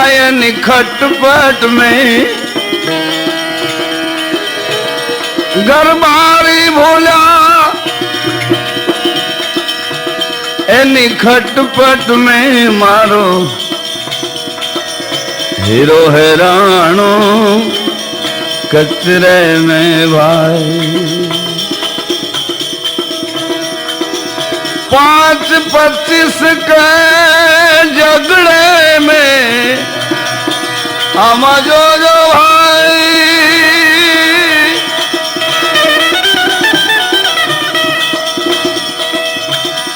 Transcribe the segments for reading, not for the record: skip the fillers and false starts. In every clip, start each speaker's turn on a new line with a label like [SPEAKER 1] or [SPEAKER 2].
[SPEAKER 1] यानी खटपट में गरबारी भोला एनी खटपट में मारो हीरो हैरानो कचरे में भाई 5-25 के झगड़े में हम जो भाई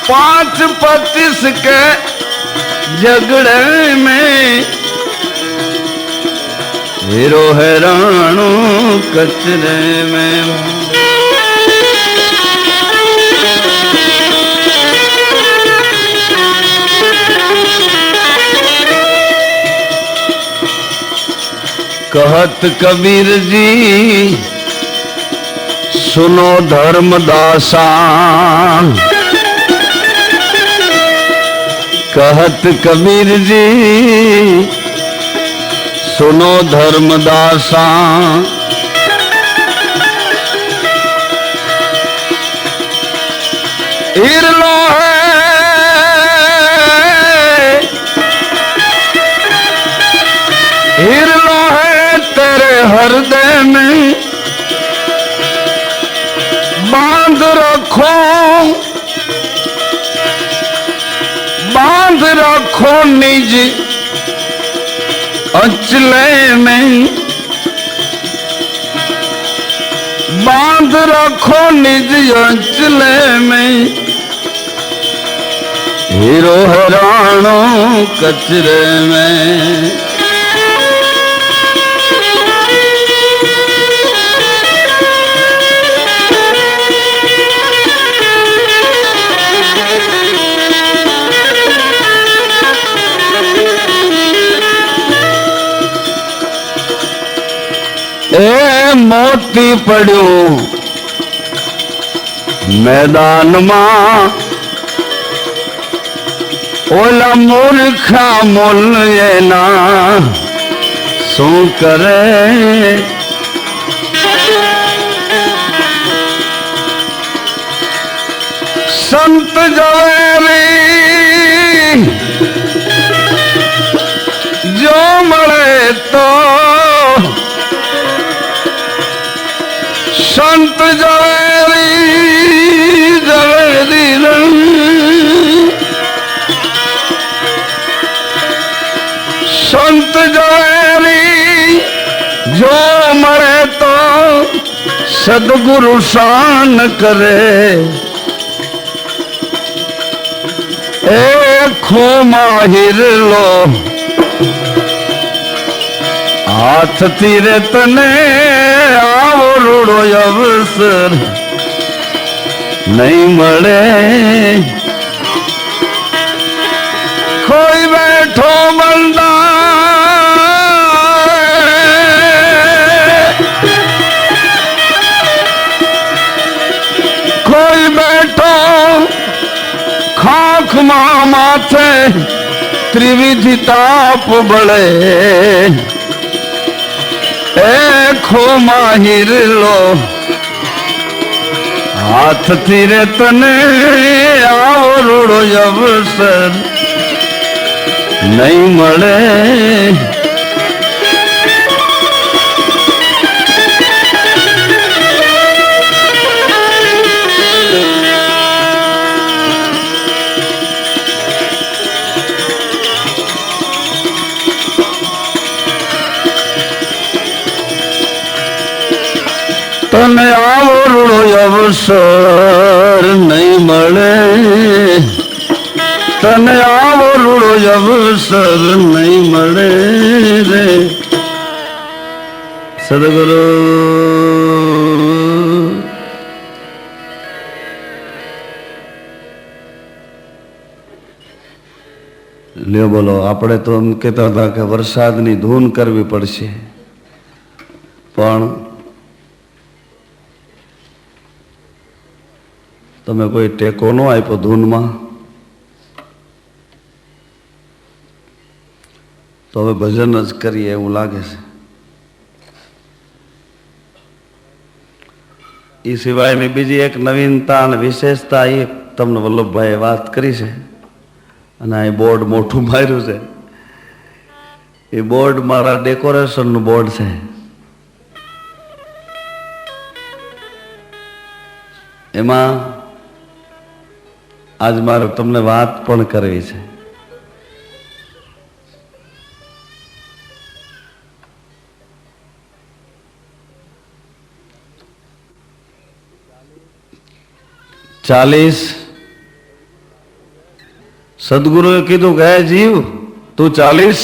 [SPEAKER 1] 5-25 के झगड़े में हीरो हैरानो कचरे में कहत कबीर जी सुनो धर्मदासा कहत कबीर जी सुनो धर्मदासा हिरलो है तेरे हृदय में बांध रखो निज अंचले में बांध रखो निज अंचले में हीरो हैरानो कचरे में ए मोती पड़ो मैदान में ओला मूर्खा मोल ये ना शू करे संत जवेरी जो मरे तो संत जवेरी संत जवेरी जो मरे तो सदगुरु शान करे खो माहिर लो हाथ तीरे तने आओ रूड़ो अवसर नहीं मरे कोई बैठो बंदा कोई बैठो खाख माथे त्रिविधि ताप बड़े खो माहिर लो हाथ तीरे तने आओ रूड़ो अवसर नहीं मरे तने आवरो अवसर नहीं मळे तने आवरो अवसर नहीं मळे रे सदगुरु લ્યો બોલો આપણે તો એમ કહેતા હતા કે વરસાદની ધૂન કરવી પડશે પણ તમે કોઈ ટેકો ન આપ્યો ધૂનમાં તો હવે ભજન જ કરીએ એવું લાગે છે. એ સિવાયની બીજી એક નવીનતા અને વિશેષતા એ તમને વલ્લભભાઈએ વાત કરી છે. અને આ બોર્ડ મોટું માર્યું છે. એ બોર્ડ મારા ડેકોરેશનનું બોર્ડ છે. એમાં આજ મારે તમને વાત પણ કરવી છે. ચાલીસ સદગુરુએ કીધું કે હે જીવ તું 40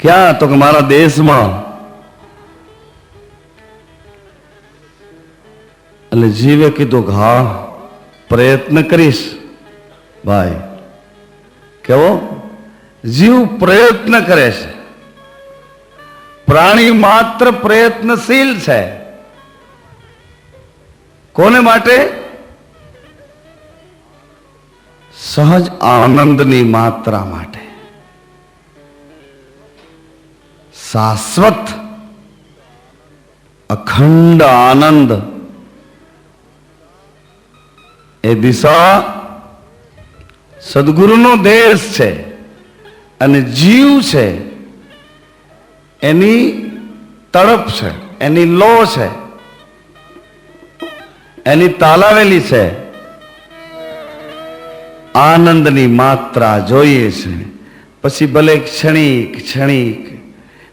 [SPEAKER 1] ક્યાં? તો કે મારા દેશમાં. એટલે જીવે કીધું કે હા પ્રયત્ન કરીશ. ભાઈ કેવો જીવ પ્રયત્ન કરે છે. પ્રાણી માત્ર પ્રયત્નશીલ છે. કોને માટે? સહજ આનંદની માત્રા માટે. શાશ્વત અખંડ આનંદ એ દિશા સદગુરુનો દેશ છે. અને જીવ છે એની તડપ છે, એની લો છે, એની તાલાવેલી છે. આનંદની માત્રા જોઈએ છે. પછી ભલે ક્ષણિક ક્ષણિક,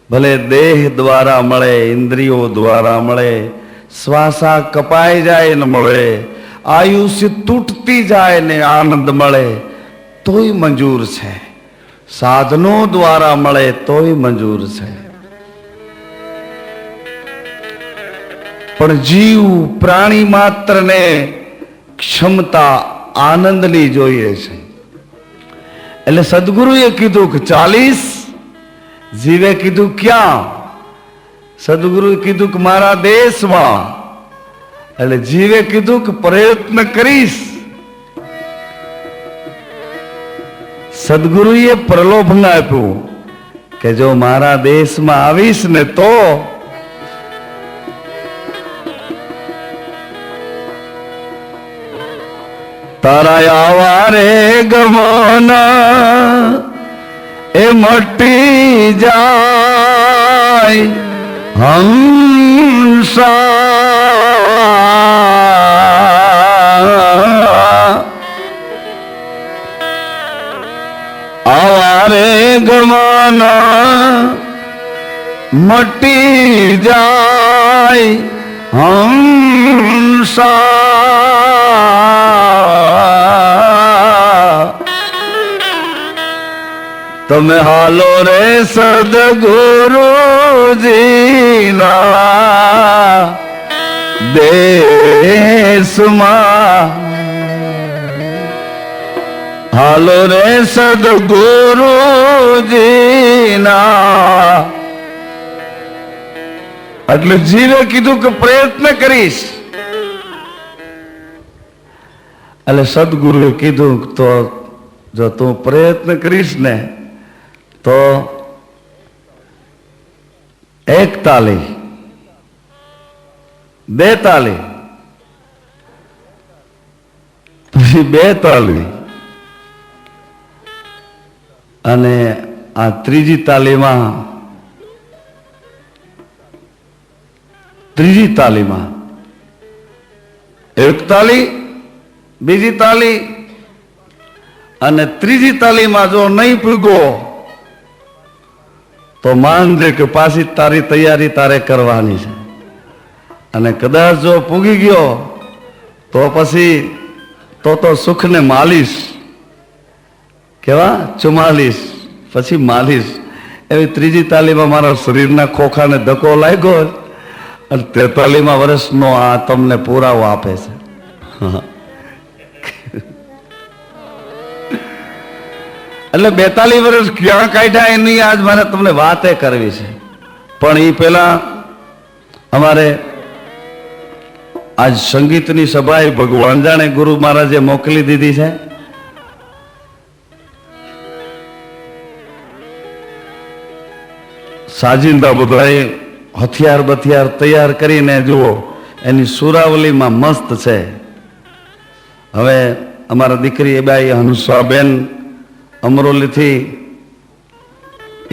[SPEAKER 1] ભલે દેહ દ્વારા મળે, ઇન્દ્રિયો દ્વારા મળે, શ્વાસા કપાઈ જાય ને મળે, આયુષ્ય તૂટતી જાય ને આનંદ મળે તોય મંજૂર છે. સાધનો દ્વારા મળે તોય મંજૂર છે. પણ જીવ પ્રાણી માત્રને ક્ષમતા આનંદની જોઈએ છે. એટલે સદગુરુએ કીધું કે 40. જીવે કીધું ક્યાં? સદગુરુએ કીધું કે મારા દેશમાં. એટલે જીવે કીધું કે પ્રયત્ન કરીશ. સદગુરુએ પ્રલોભન આપ્યું કે જો મારા દેશમાં આવીશ ને તો તારા આવારે ગમના એ મટી જાય હંસા. આવારે ગમના મટી જાય હંસા. તમે હાલો રે સદગુરુજીના દેશમાં. હાલો રે સદગુરુજીના. એટલે જીવે કીધું કે પ્રયત્ન કરીશ. એટલે સદગુરુએ કીધું તો જો તું પ્રયત્ન કરીશ ને તો 1 તાલી 2 તાલી પછી 2 તાલી અને આ ત્રીજી તાલીમાં એક તાલી, બીજી તાલી અને ત્રીજી તાલીમાં જો નહીં પૂગો તો માનજે કે પાછી તારી તૈયારી તારે કરવાની છે. અને કદાચ જો પૂગી ગયો તો પછી તો સુખને માલીશ. કેવા? 44 પછી માલીશ. એવી ત્રીજી તાલીમાં મારા શરીરના ખોખાને ધક્કો લાગ્યો અને 43મા વર્ષનો આ તમને પુરાવો આપે છે. એટલે 42 વર્ષ ક્યાં કાઢ્યા એની આજ મારે તમને વાતે કરવી છે. પણ એ પેલા અમારે આજ સંગીતની સભાએ ભગવાન જાણે ગુરુ મહારાજે મોકલી દીધી છે. સાજિંદા બધાએ હથિયાર બથિયાર તૈયાર કરીને જુઓ, એની સુરાવલીમાં મસ્ત છે. હવે અમારા દીકરી એબાઈ હંસાબેન અમરોલીથી,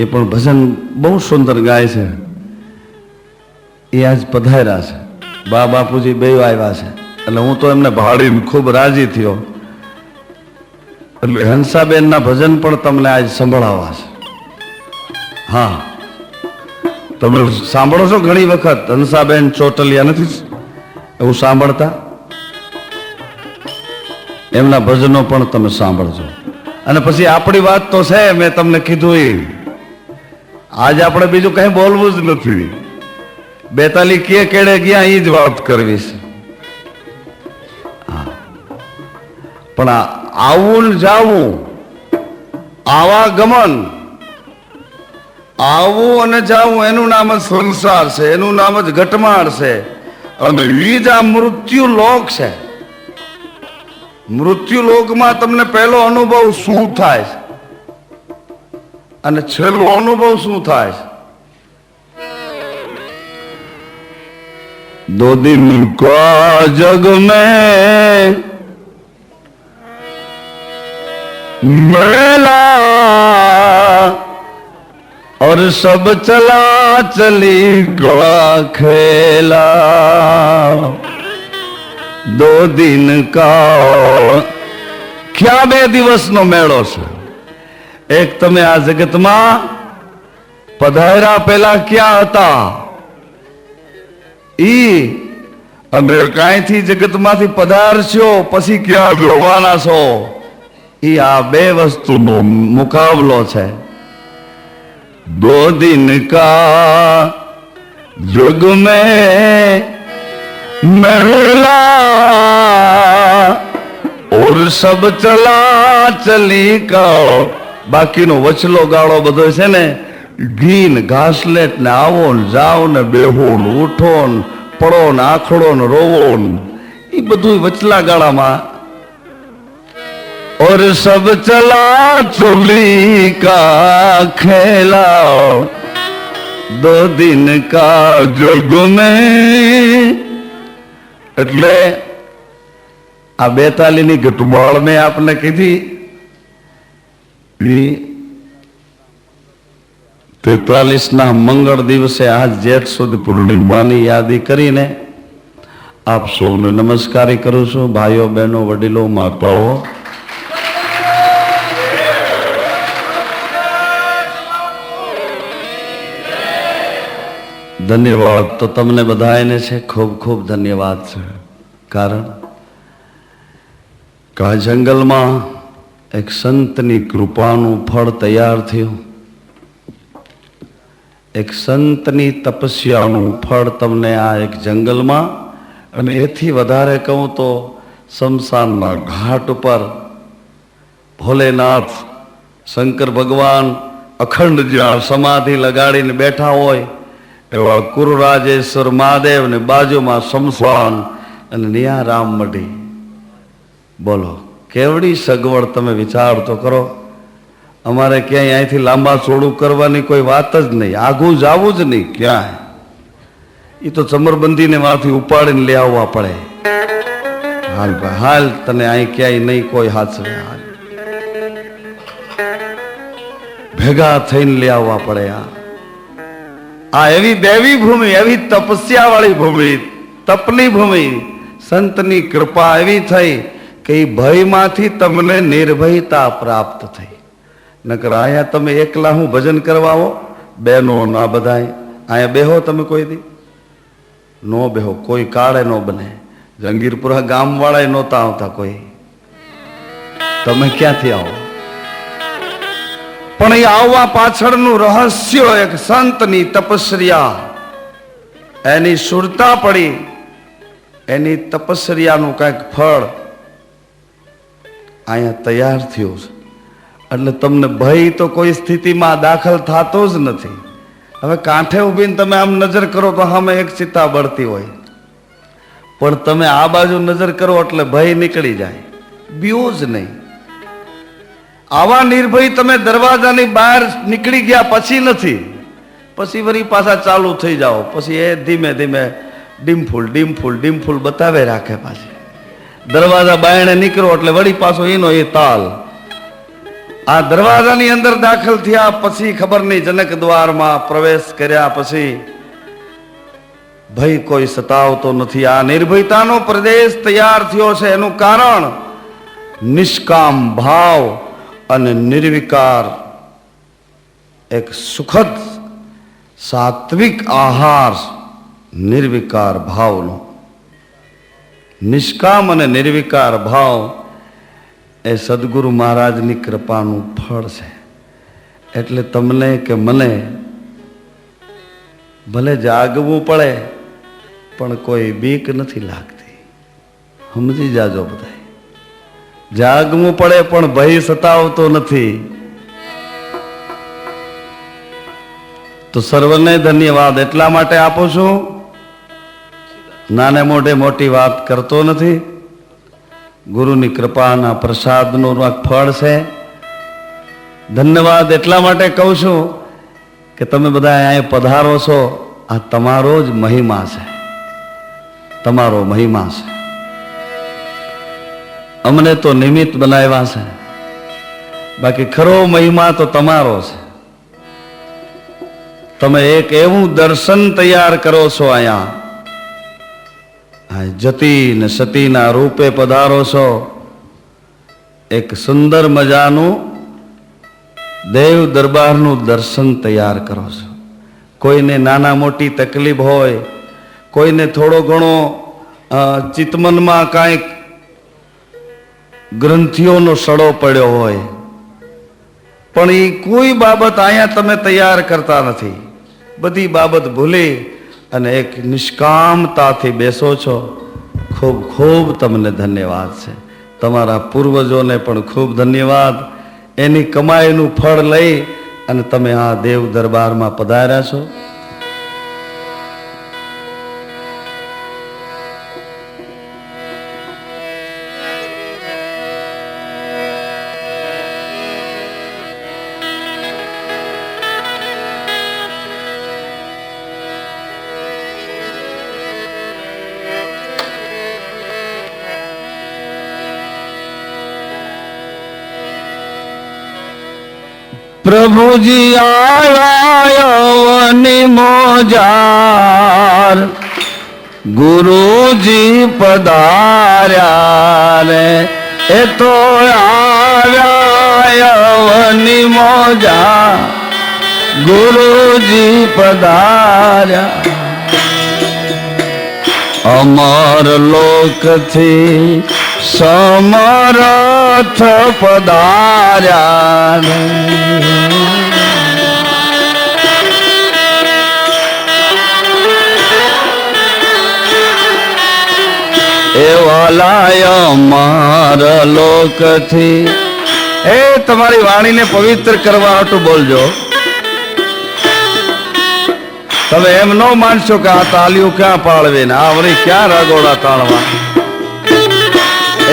[SPEAKER 1] એ પણ ભજન બહુ સુંદર ગાય છે. એ આજ પધાર્યા છે, બા બાપુજી બે આવ્યા છે. એટલે હું તો એમને ભાળીને ખૂબ રાજી થયો. એટલે હંસાબેનના ભજન પણ તમને આજ સંભળાવવા છે. હા, તમે સાંભળો છો ઘણી વખત હંસાબેન ચોટલિયા નથી એવું સાંભળતા? એમના ભજનો પણ તમે સાંભળજો. અને પછી આપણી વાત તો છે, મેં તમને કીધું એ આજ આપણે બીજું કઈ બોલવું જ નથી. 42 કે કેડે ગયા એ જ વાત કરવી છે. પણ આવું ને જાવું, આવાગમન, આવું અને જાવું, એનું નામ જ સંસાર છે, એનું નામ જ ઘટમાળ છે. અને એ જ આ મૃત્યુ લોક છે. મૃત્યુ લોકમાં તમને પહેલો અનુભવ શું થાય છે અને છેલ્લો અનુભવ શું થાય છે? 2 दिन का जग में मेला और सब चला चली का खेला. 2 दिन का ક્યાં 2 દિવસનો મેળો છે? એક તમે આ જગતમાં પધાર્યા પહેલા ક્યાં હતા ઈ, અને કાંઈથી જગતમાંથી પધારશો પછી ક્યાં જવાના છો ઈ, આ 2 વસ્તુનો મુકાબલો છે. 2 दिन का जुग में मेला और सब चला चली का. બાકીનો વચલો ગાળો બધો છે ને, ઘીન ઘાસલેટ ને આવો ને જાઓ ને બેહો ને ઉઠો ને પડો ને આખડો ને રોવો ને, એ બધું વચલા ગાળામાં. और सब चला चली का खेला 2 दिन का जुग में. એટલે આ 42 ની ઘટમાળ મેં આપને કીધી, 43 ના મંગળ દિવસે આજ જેઠ સુધી પૂર્ણિમાની યાદી કરીને આપ સૌને નમસ્કારી કરું છું. ભાઈઓ બહેનો વડીલો માતાઓ, ધન્યવાદ તો તમને બધાને છે, ખૂબ ખૂબ ધન્યવાદ છે. કારણ કે આ જંગલમાં એક સંતની કૃપાનું ફળ તૈયાર થયું, એક સંતની તપસ્યાનું ફળ તમને આ એક જંગલમાં, અને એથી વધારે કહું તો શમશાનના ઘાટ ઉપર ભોલેનાથ શંકર ભગવાન અખંડ જ્યાં સમાધિ લગાડીને બેઠા હોય એવા કુરુરાજેશ્વર મહાદેવ ને બાજુમાં શમશાન અને ન્યા રામમઢી. બોલો કેવડી સગવડ, તમે વિચાર તો કરો. અમારે ક્યાંય અહીંથી લાંબા ચોડું કરવાની કોઈ વાત જ નહીં, આઘું જવું જ નહીં ક્યાંય. એ તો ચમરબંધીને માંથી ઉપાડીને લઈ આવવા પડે. હાલ ભાઈ હાલ, તને અહીં ક્યાંય નહીં કોઈ હાથરે, હાલ ભેગા થઈને લઈ આવવા પડે. આ એવી દેવી ભૂમિ, એવી તપસ્યા વાળી ભૂમિ, તપની ભૂમિ, સંતની કૃપા એવી થઈ કે એ ભયમાંથી તમને નિર્ભયતા પ્રાપ્ત થઈ. નકર અહીંયા તમે એકલા હું ભજન કરવા આવો, બહેનો ના બધાય અહીંયા બેહો, તમે કોઈ દી નો બેહો, કોઈ કાળે નો બને. જંગીરપુરા ગામ વાળા નહોતા આવતા કોઈ, તમે ક્યાંથી આવો? પણ એ આવવા પાછળનું રહસ્ય એક સંતની તપસ્યા, એની સુરતા પડી, એની તપસ્યાનું કઈક ફળ અહીંયા તૈયાર થયું છે. એટલે તમને ભય તો કોઈ સ્થિતિમાં દાખલ થતો જ નથી. હવે કાંઠે ઉભીને તમે આમ નજર કરો તો સામે એક ચિત્તા બળતી હોય, પણ તમે આ બાજુ નજર કરો એટલે ભય નીકળી જાય, બીઓ જ નહીં. આવા નિર્ભય તમે દરવાજાની બહાર નીકળી ગયા પછી નથી, પછી વળી પાછા ચાલુ થઈ જાઓ, પછી એ ધીમે ધીમે ડીમફૂલ ડીમફૂલ ડીમફૂલ બતાવે રાખે. પાછી દરવાજા બાયણે નીકળો એટલે વળી પાછો એનો એ તાલ. આ દરવાજાની અંદર દાખલ થયા પછી ખબર નહીં, જનક દ્વારમાં પ્રવેશ કર્યા પછી ભય કોઈ સતાવતો નથી. આ નિર્ભયતાનો પ્રદેશ તૈયાર થયો છે. એનું કારણ નિષ્કામ ભાવ અને નિર્વિકાર એક સુખદ સાત્વિક આહાર, નિર્વિકાર ભાવનો. નિષ્કામ અને નિર્વિકાર ભાવ એ સદગુરુ મહારાજની કૃપાનું ફળ છે. એટલે તમને કે મને ભલે જાગવું પડે પણ કોઈ બીક નથી લાગતી. સમજી જાજો બધા. જાગવું પડે પણ ભય સતાવતો નથી. તો સર્વને ધન્યવાદ એટલા માટે આપું છું, નાને મોઢે મોટી વાત કરતો નથી. ગુરુની કૃપાના પ્રસાદનું ફળ છે. ધન્યવાદ એટલા માટે કહું છું કે તમે બધા અહીંયા પધારો છો, આ તમારો જ મહિમા છે, તમારો મહિમા છે. અમને તો નિમિત્ત બનાવ્યા છે, બાકી ખરો મહિમા તો તમારો છે. તમે એક એવું દર્શન તૈયાર કરો છો. અહીંયા જતી ને સતીના રૂપે પધારો છો. એક સુંદર મજાનું દેવ દરબારનું દર્શન તૈયાર કરો છો. કોઈને નાના મોટી તકલીફ હોય, કોઈને થોડો ઘણો ચિત્તમનમાં કાંઈક ગ્રંથિઓનો સડો પડ્યો હોય, પણ એ કોઈ બાબત અહીંયા તમે તૈયાર કરતા નથી. બધી બાબત ભૂલી અને એક નિષ્કામતાથી બેસો છો. ખૂબ ખૂબ તમને ધન્યવાદ છે. તમારા પૂર્વજોને પણ ખૂબ ધન્યવાદ. એની કમાઈનું ફળ લઈ અને તમે આ દેવ દરબારમાં પધાર્યા છો. પ્રભુજી આવ્યા મોજાર, ગુરુજી પધાર્યા રે. એ તો આવ્યા મોજાર, ગુરુજી પધાર્યા. અમર લોકથી સમરથ પધાર્યા. એવા લાય અમર લોકથી. એ તમારી વાણીને પવિત્ર કરવા હાટું બોલજો. તમે એમ ન માનશો કે આ તાલીઓ ક્યાં પાળવી ને આ વળી ક્યાં રગોડા તાળવા,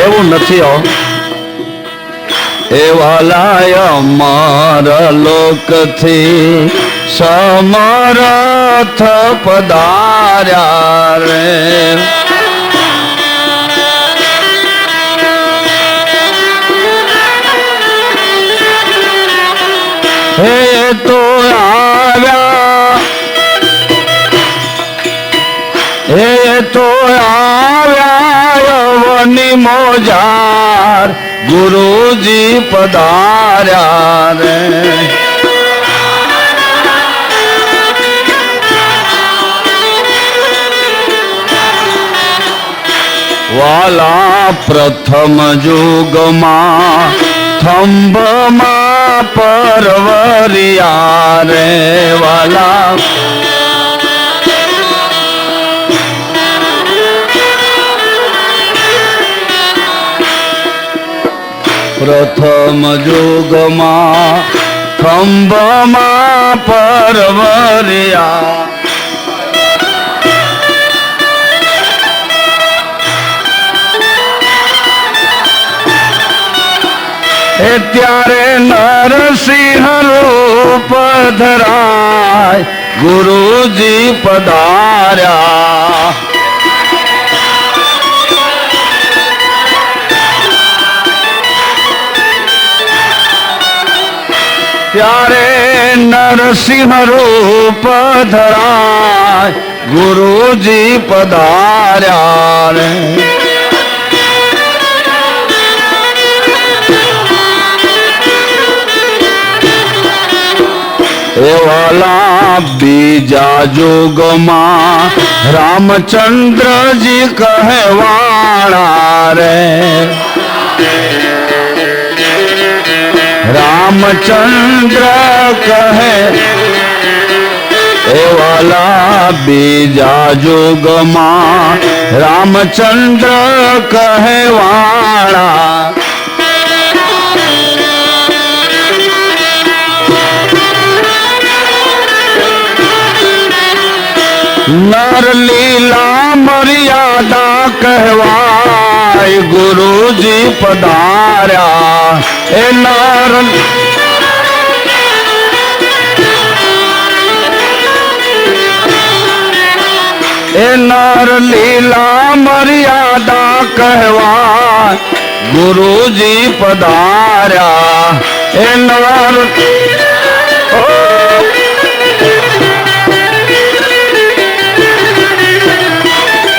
[SPEAKER 1] એવું નથી. હો એવા લાય અમર લોકથી સમરથ પધાર્યા રે. હે તો આવ્યા, હે તો આવ્યા વની મોજાર, ગુરુજી પધાર્યા રે. વાલા પ્રથમ યુગમાં થંભમાં પરવરિયા રે. વાલા પ્રથમ યુગમાં થંભમાં પરવરિયા. ત્યારે નરસિંહ રૂપ ધરાય, ગુરુજી પધાર્યા. ત્યારે નરસિંહ રૂપ ધરાય ગુરુજી પધાર્યા રે. એવાલા બીજા યુગમાં રામચંદ્રજી કહેવાળા રે. રામચંદ્ર કહે એવાલા બીજા યુગમાં રામચંદ્ર કહેવાળા. નર લીલા મર્યાદા કહેવાય ગુરુજી પધાર્યા. એ નર એ નર લીલા મર્યાદા કહેવાય ગુરુજી પધાર્યા. એ નર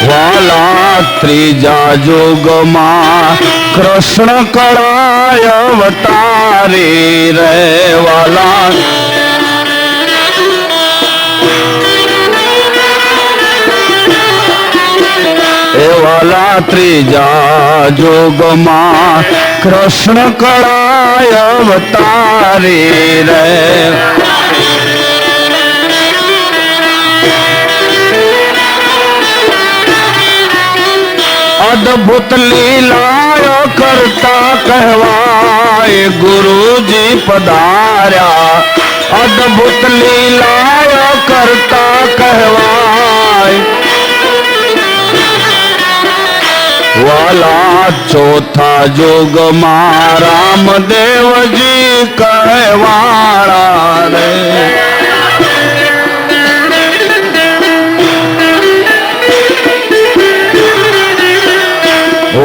[SPEAKER 1] વાલા ત્રીજા યુગમાં કૃષ્ણ કળાય અવતારી રે. વાલા એ વાલા ત્રીજા યુગમાં કૃષ્ણ કળાય અવતારી રે. અદભુત લીલા કરતા કહેવાય ગુરુજી પધાર્યા. અદભુત લીલા કરતા કહેવાય. વાલા ચોથા યુગમાં રામદેવજી કહેવાળા રે.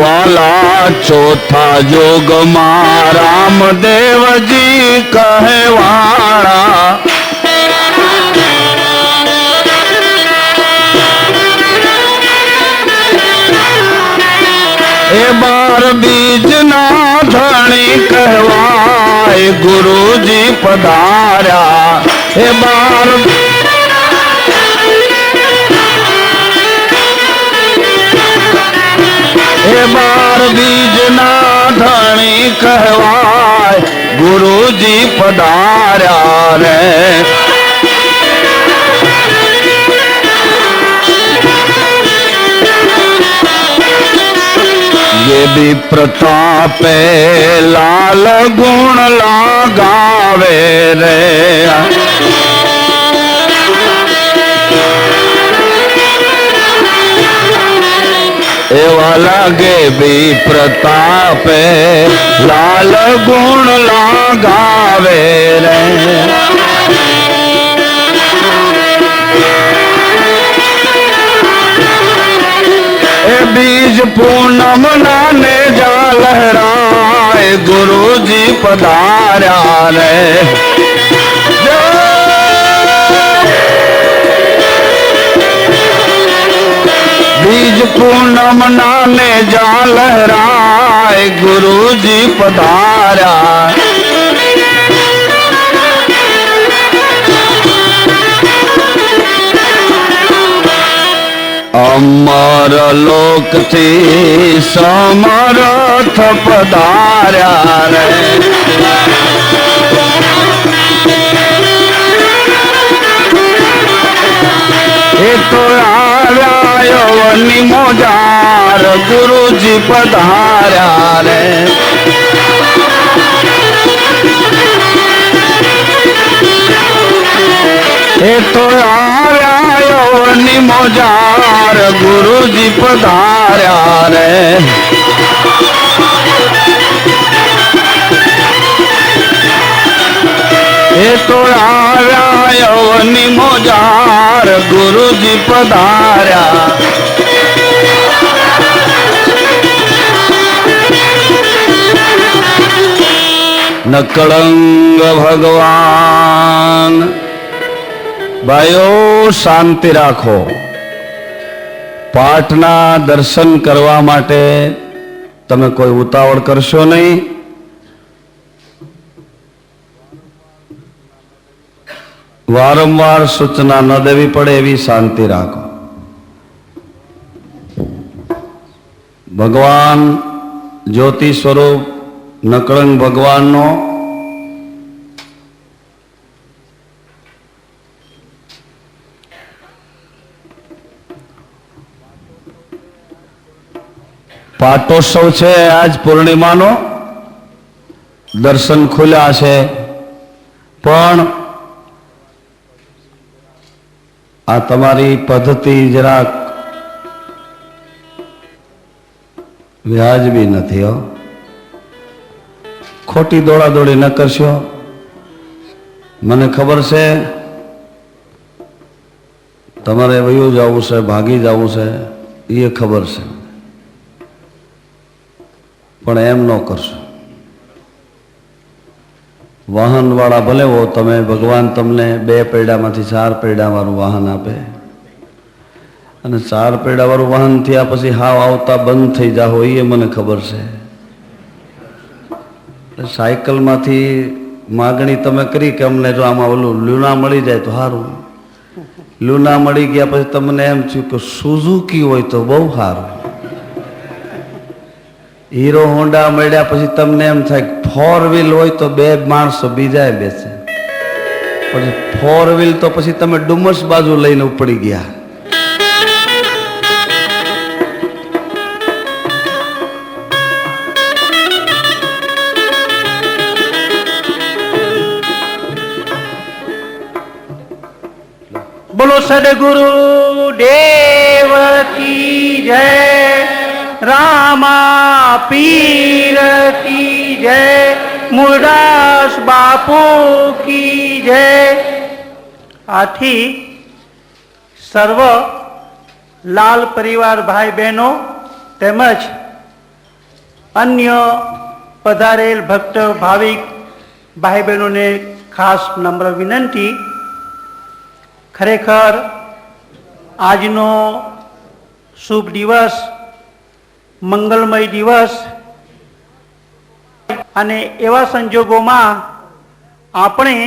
[SPEAKER 1] વાલા ચોથા યુગમાં રામદેવજી કહેવાળા. એ 12 બીજના ધણી કહેવાય ગુરુજી પધાર્યા. એ 12 એ 12 બીજના ધણી કહેવાય ગુરુજી પધાર્યા રે. ये भी प्रतापे लाल गुण लगावे रे. एवा लागे भी प्रतापे लाल गुण लगावे रे. ए बीज पूनम नाने जा लहराए गुरुजी पधार्या रे. बीज पूनम नाने जा लहराए गुरुजी पधार्या. अमर लोक थी समर्थ पधार्या रे. ए तो आव्या वनी मोजार गुरुजी पधार्या रे. ए तो आव्या वनी मोजार गुरुजी पधार्या रे. ए तो आव्या યવની મોજાર ગુરુજી પધાર્યા. નકળંગ ભગવાન. ભાઈઓ શાંતિ રાખો. પાઠના દર્શન કરવા માટે તમે કોઈ ઉતાવળ કરશો નહીં. વારંવાર સૂચના ન દેવી પડે એવી શાંતિ રાખો. ભગવાન જ્યોતિ સ્વરૂપ નકળંગ ભગવાનનો પાટોત્સવ છે. આજ પૂર્ણિમાનો દર્શન ખુલ્યા છે, પણ આ તમારી પદ્ધતિ જરાક વ્યાજબી નથી. હો, ખોટી દોડાદોડી ન કરશો. મને ખબર છે તમારે વયું જવું છે, ભાગી જવું છે, એ ખબર છે, પણ એમ ન કરશો. વાહન વાળા ભલે હો તમે, ભગવાન તમને 2 પૈડામાંથી 4 પૈડા વાળું વાહન આપે, અને 4 પૈડા વાળું વાહન થયા પછી હાવ આવતા બંધ થઈ જાઓ એ મને ખબર છે. સાયકલમાંથી માગણી તમે કરી કે અમને જો આમાં ઓલું લ્યુના મળી જાય તો સારું. લ્યુના મળી ગયા પછી તમને એમ થયું કે સુઝુકી હોય તો બહુ સારું. હીરો હોન્ડા મળ્યા પછી તમને એમ થાય 4 વ્હીલ હોય તો 2 માણસો બીજા બેસે. પછી 4 વ્હીલ તો પછી તમે ડુમસ બાજુ લઈને ઉપડી ગયા.
[SPEAKER 2] બોલો સદગુરુ દેવ કી જય, રામા પીર કી જય, મૂળદાસ બાપુ કી જય. આથી સર્વ લાલ પરિવાર ભાઈ બહેનો તેમજ અન્ય પધારેલ ભક્ત ભાવિક ભાઈ બહેનોને ખાસ નમ્ર વિનંતી. ખરેખર આજનો શુભ દિવસ, મંગલમય દિવસ, અને એવા સંજોગોમાં આપણે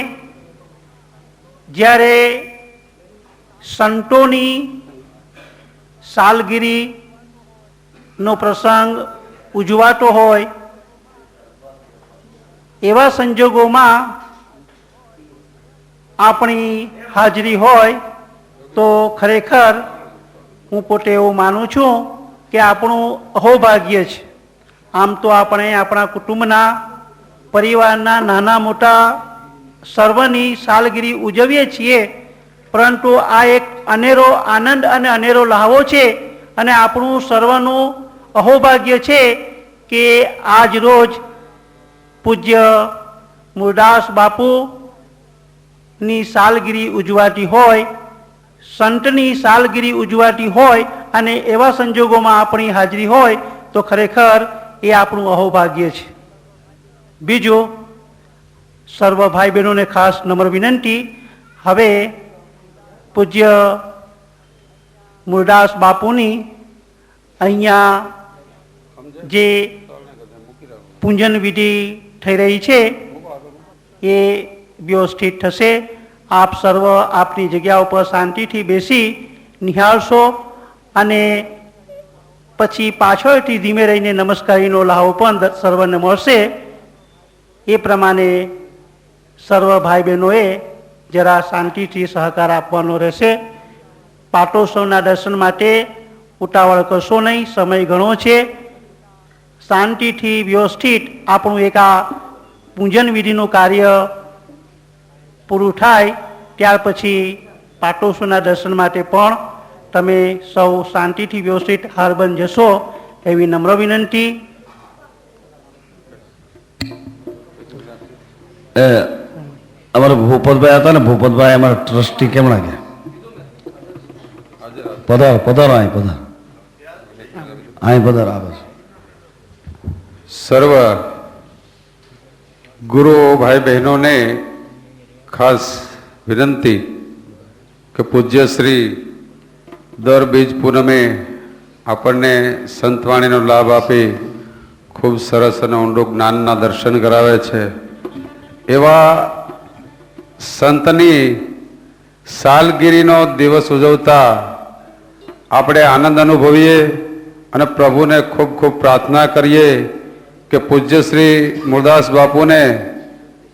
[SPEAKER 2] જ્યારે સંતોની સાલગીરીનો પ્રસંગ ઉજવાતો હોય, એવા સંજોગોમાં આપણી હાજરી હોય તો ખરેખર હું પોતે એવું માનું છું કે આપણું અહોભાગ્ય છે. આમ તો આપણે આપણા કુટુંબના, પરિવારના નાના મોટા સર્વની સાલગીરી ઉજવીએ છીએ, પરંતુ આ એક અનેરો આનંદ અને અનેરો લહાવો છે, અને આપણું સર્વનું અહોભાગ્ય છે કે આજ રોજ પૂજ્ય મૂળદાસ બાપુ ની સાલગીરી ઉજવાતી હોય, સંતની સાલગીરી ઉજવાતી હોય, અને એવા સંજોગોમાં આપણી હાજરી હોય તો ખરેખર એ આપણું અહોભાગ્ય છે. બીજું, સર્વ ભાઈ બહેનોને ખાસ નમ્ર વિનંતી. હવે પૂજ્ય મૂળદાસ બાપુની અહીંયા જે પૂજન વિધિ થઈ રહી છે એ વ્યવસ્થિત થશે. આપ સર્વ આપની જગ્યા ઉપર શાંતિથી બેસી નિહાળશો, અને પછી પાછળથી ધીમે રહીને નમસ્કારીનો લાહો પણ સર્વને મળશે. એ પ્રમાણે સર્વ ભાઈ બહેનોએ જરા શાંતિથી સહકાર આપવાનો રહેશે. પાટોત્સવના દર્શન માટે ઉતાવળ કરશો નહીં, સમય ઘણો છે. શાંતિથી વ્યવસ્થિત આપણું એક આ પૂજન વિધિનું કાર્ય પૂરું થાય ત્યાર પછી પાટોત્સવના દર્શન માટે પણ તમે સૌ શાંતિથી વ્યવસ્થિત હારબંધ જશો એવી નમ્ર વિનંતી.
[SPEAKER 1] અમારા ભૂપતભાઈ હતા ને, ભૂપતભાઈ અમારા ટ્રસ્ટી કેમણા ગયા? પધાર પધાર, અહીં પધાર, અહીં પધાર. આવે
[SPEAKER 3] સર્વ ગુરુઓ ભાઈ બહેનોને ખાસ વિનંતી કે પૂજ્ય શ્રી દર બીજ પૂનમે આપણને સંતવાણીનો લાભ આપી ખૂબ સરસ અને ઊંડું જ્ઞાનના દર્શન કરાવે છે. એવા સંતની સાલગીરીનો દિવસ ઉજવતા આપણે આનંદ અનુભવીએ અને પ્રભુને ખૂબ ખૂબ પ્રાર્થના કરીએ કે પૂજ્ય શ્રી મુરદાસ બાપુને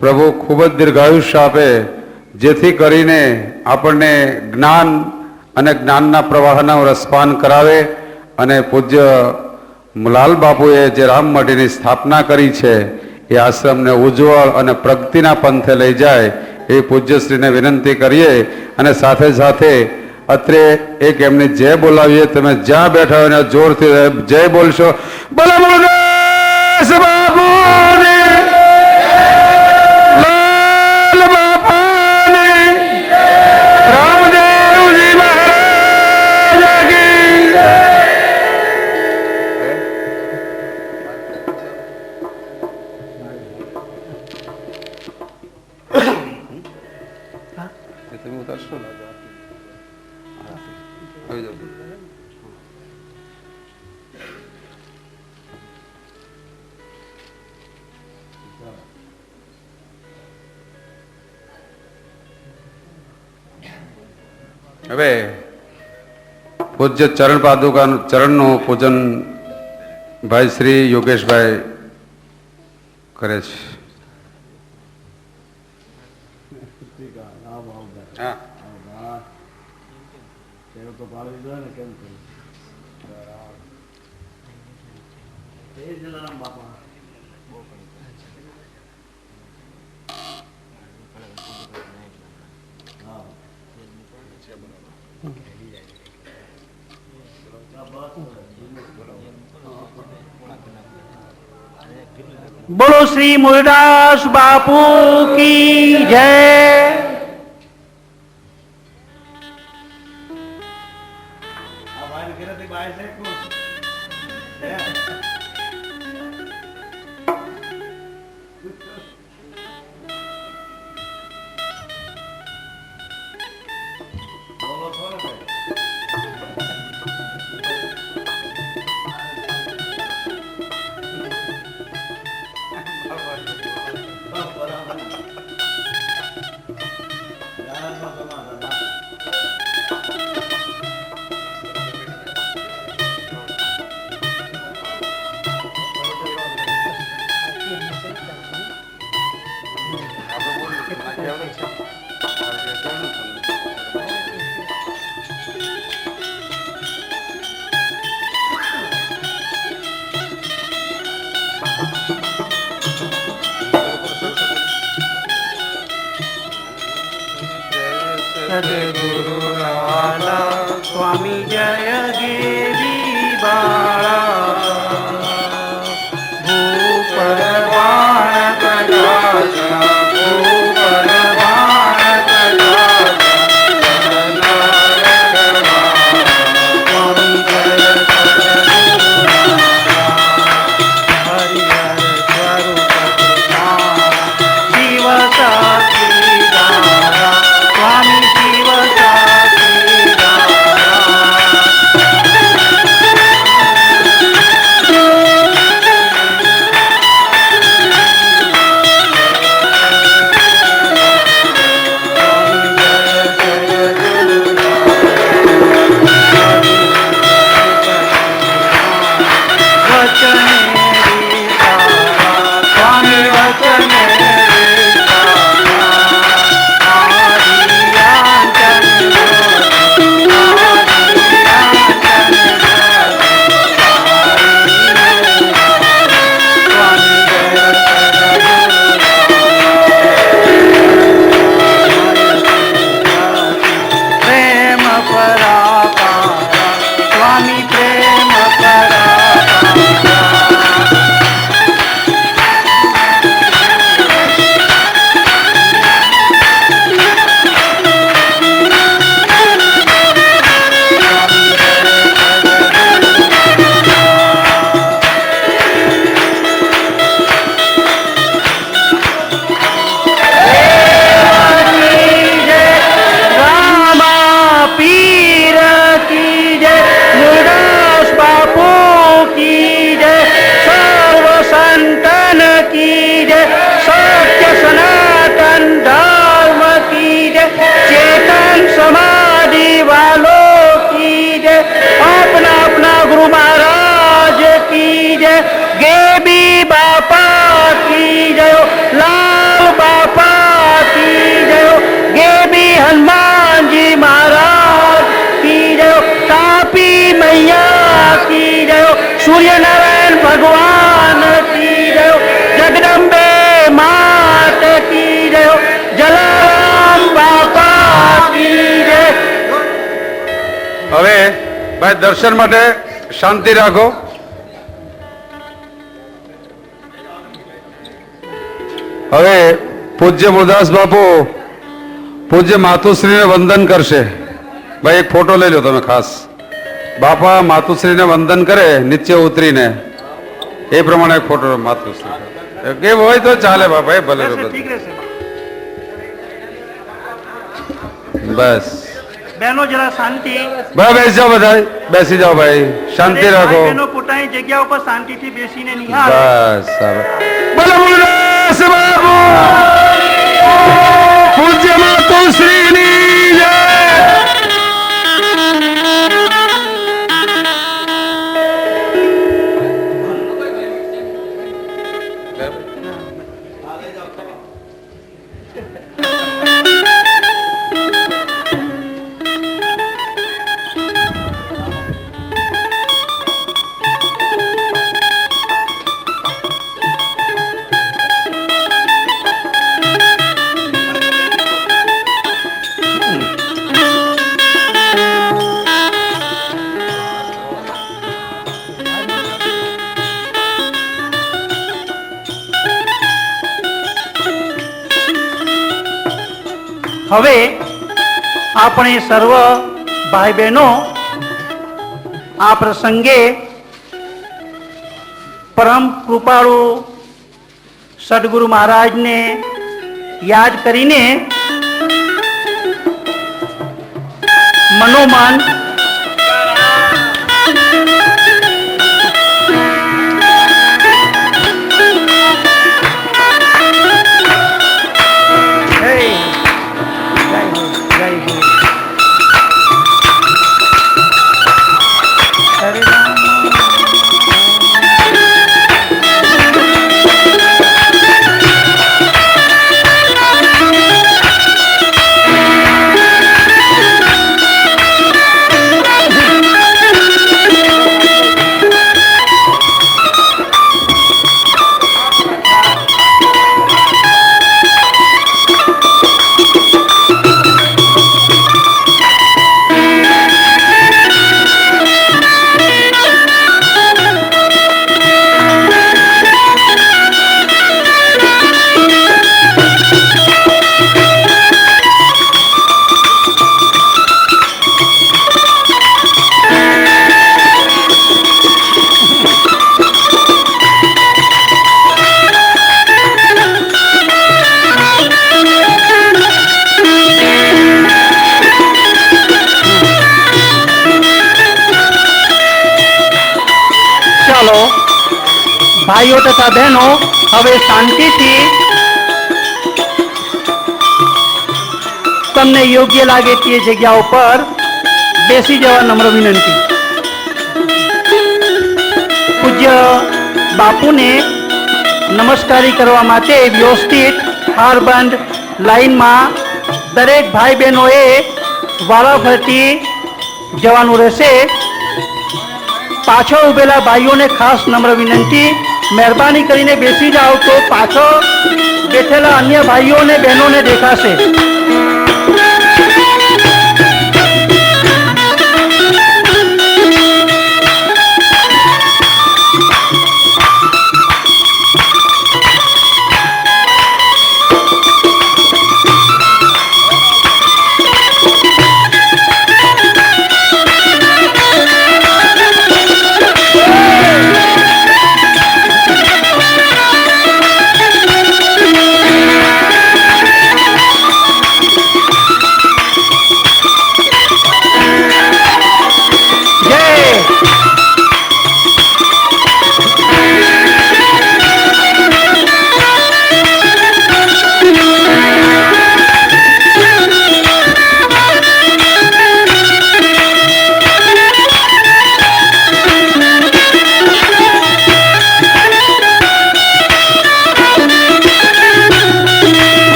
[SPEAKER 3] પ્રભુ ખૂબ જ દીર્ઘાયુષ્ય આપે, જેથી કરીને આપણને જ્ઞાન અને જ્ઞાનના પ્રવાહના રસપાન કરાવે અને પૂજ્ય મુલાલ બાપુએ જે રામ મઢીની સ્થાપના કરી છે એ આશ્રમને ઉજ્જવળ અને પ્રગતિના પંથે લઈ જાય એ પૂજ્યશ્રીને વિનંતી કરીએ. અને સાથે સાથે અત્રે એક એમની જય બોલાવીએ. તમે જ્યાં બેઠા હોય ને જોરથી જય બોલશો. બોલો મુરદાસ બાપુની, લાલ બાપાની, રામદેવજી મહારાજ કી જય. તમે ઉતારશો ને? આવી જાઓ. હવે પૂજ્ય ચરણ પાદુકાનું ચરણનું પૂજન ભાઈ શ્રી યોગેશભાઈ કરે છે. હા,
[SPEAKER 2] બોલો શ્રી મુરદાસ બાપુ કી જય. સદગુરુ રાલા સ્વામી જય ગેરી બાળા ભૂપર બાણ પ્રકાશા ભૂપર બાણ પ્રકાશા भगवान की जय हो, जगदम्बे मात की जय हो, जलाराम बापा की जय।
[SPEAKER 3] હવે ભાઈ દર્શન માટે શાંતિ રાખો. હવે પૂજ્ય મુરદાસ બાપુ પૂજ્ય માતુશ્રીને વંદન કરશે. ભાઈ એક ફોટો લઈ લો તમે ખાસ. બાપા માતુશ્રીને વંદન કરે નીચે ઉતરીને, એ પ્રમાણે એક ફોટો માતુશ્રી કેમ હોય તો ચાલે બાપા, એ ભલે
[SPEAKER 2] ઠીક રહેશે
[SPEAKER 3] બસ.
[SPEAKER 2] બહેનો જરા શાંતિ,
[SPEAKER 3] ભાઈ બેસી જાઓ, બધા બેસી જાઓ ભાઈ, શાંતિ રાખો.
[SPEAKER 2] બહેનો પોતાની જગ્યા ઉપર શાંતિથી બેસીને નિહાળ.
[SPEAKER 3] બસ હવે બોલો મુરદાસ બાપુ પૂજ્ય માતુશ્રીની જય.
[SPEAKER 2] હવે આપણે સર્વ ભાઈ બહેનો આ પ્રસંગે પરમ કૃપાળુ સદગુરુ મહારાજને યાદ કરીને મનોમન ભાઈઓ તથા બહેનો હવે શાંતિથી તમને યોગ્ય લાગે તે જગ્યા ઉપર બેસી જવા નમ્ર વિનંતી. પૂજ્ય બાપુને નમસ્કારી કરવા માટે વ્યવસ્થિત હારબંધ લાઈનમાં દરેક ભાઈ બહેનોએ વારાફરતી જવાનું રહેશે. પાછળ ઉભેલા ભાઈઓને ખાસ નમ્ર વિનંતી, મહેરબાની કરીને બેસી જાઓ તો પાછળ બેઠેલા અન્ય ભાઈઓ અને બહેનોને દેખાશે.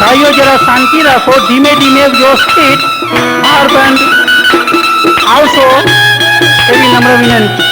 [SPEAKER 2] ભાઈઓ જરા શાંતિ રાખો, ધીમે ધીમે વ્યવસ્થિત હાર બંધ આવશો એવી નમ્ર વિનંતી.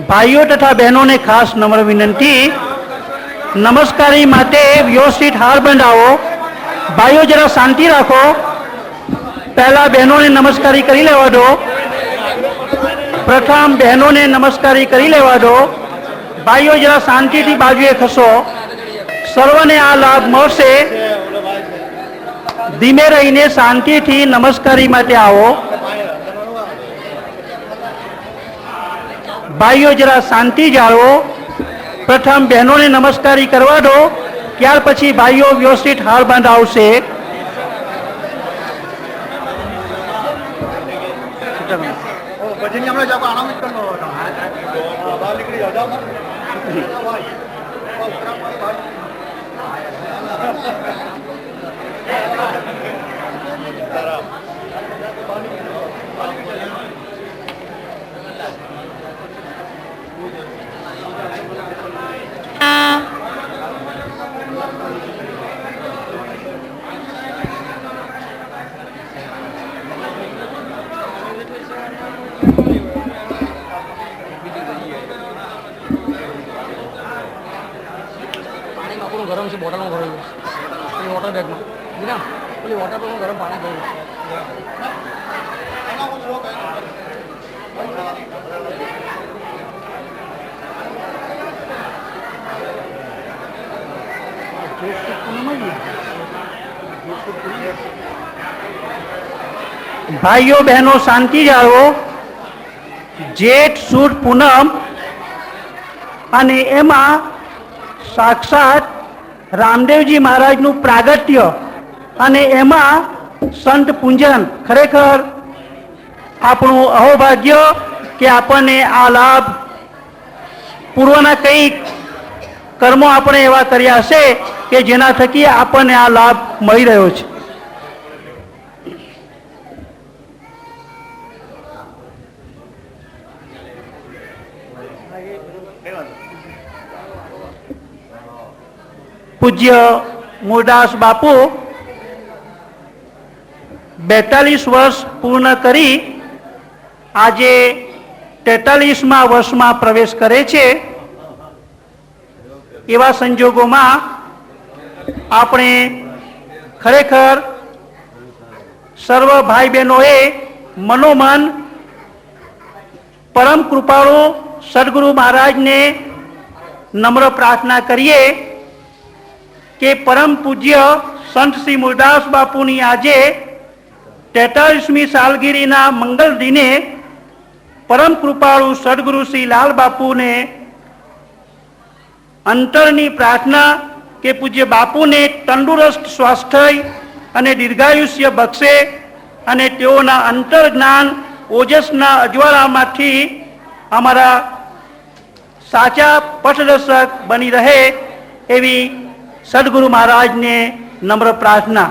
[SPEAKER 2] ભાઈઓ તથા બહેનોને ખાસ નમ્ર વિનંતી, નમસ્કારી માટે વ્યવસ્થિત હાર બંધાવો. ભાઈઓ જરા શાંતિ રાખો, પહેલા બહેનોને નમસ્કારી કરી લેવા દો. પ્રથમ બહેનોને નમસ્કારી કરી લેવા દો. ભાઈઓ જરા શાંતિથી બાજુએ ખસો. સર્વને આ લાભ મળશે. ધીમે રહીને શાંતિથી નમસ્કારી માટે આવો. ભાઈઓ જરા શાંતિ જાળવો. પ્રથમ બહેનોને નમસ્કારી કરવા દો, ત્યાર પછી ભાઈઓ વ્યવસ્થિત હાર બાંધાવશે.
[SPEAKER 4] ગરમ છે, બોટલમાં ભરેલું છે વોટર બેગમાં. બીના પેલી વોટર બેગમાં ગરમ પાણી ભરેલું
[SPEAKER 2] છે. ભાઈઓ બહેનો શાંતિ જાળવો. જેઠ સુદ પૂનમ અને એમાં સાક્ષાત રામદેવજી મહારાજનું પ્રાગટ્ય અને એમાં સંત પૂજન. ખરેખર આપણું અહોભાગ્ય કે આપણને આ લાભ પૂર્વના કંઈક કર્મો આપણે એવા કર્યા છે કે જેના થકી આપણને આ લાભ મળી રહ્યો છે. પૂજ્ય મૂળદાસ બાપુ 42 વર્ષ પૂર્ણ કરી આજે 43મા વર્ષમાં પ્રવેશ કરે છે. એવા સંજોગોમાં આપણે ખરેખર સર્વ ભાઈ બહેનોએ મનોમન પરમ કૃપાળુ સદગુરુ મહારાજને નમ્ર પ્રાર્થના કરીએ કે પરમ પૂજ્ય સંત શ્રી મૂળદાસ બાપુની આજે 43મી સાલગીરીના મંગલ દિને પરમ કૃપાળુ સદગુરુ શ્રી લાલ બાપુને અંતરની પ્રાર્થના કે પૂજ્ય બાપુને તંદુરસ્ત સ્વાસ્થ્ય અને દીર્ઘાયુષ્ય બક્ષે અને તેઓના અંતર જ્ઞાન ઓજસના અજવાળામાંથી અમારા સાચા પથદર્શક બની રહે એવી સદગુરુ મહારાજને નમ્ર પ્રાર્થના.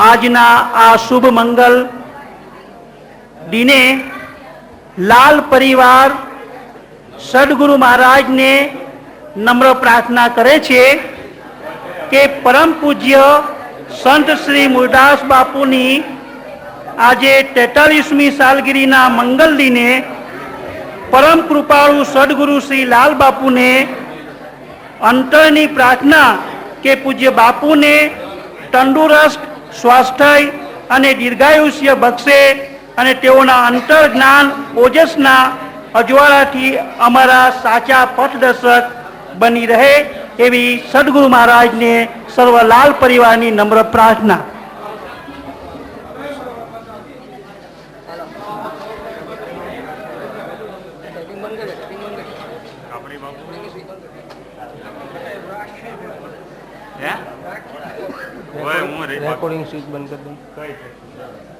[SPEAKER 2] આજના આ શુભ મંગલ દિને લાલ પરિવાર સદગુરુ મહારાજને નમ્ર પ્રાર્થના કરે છે કે પરમ પૂજ્ય સંત શ્રી મૂળદાસ બાપુની આજે 43મી સાલગીરીના મંગલ દિને પરમ કૃપાળુ સદગુરુ શ્રી લાલ બાપુને અંતરની પ્રાર્થના કે પૂજ્ય બાપુને તંદુરસ્ત સ્વાસ્થ્ય અને દીર્ઘાયુષ્ય બક્ષે અને તેઓના અંતર જ્ઞાન ઓજસના અજવાળાથી અમારા સાચા પથદર્શક બની રહે એવી સદગુરુ મહારાજને સર્વ લાલ પરિવારની નમ્ર પ્રાર્થના.
[SPEAKER 4] રેકોર્ડિંગ સ્વિચ બંધ કરી દો.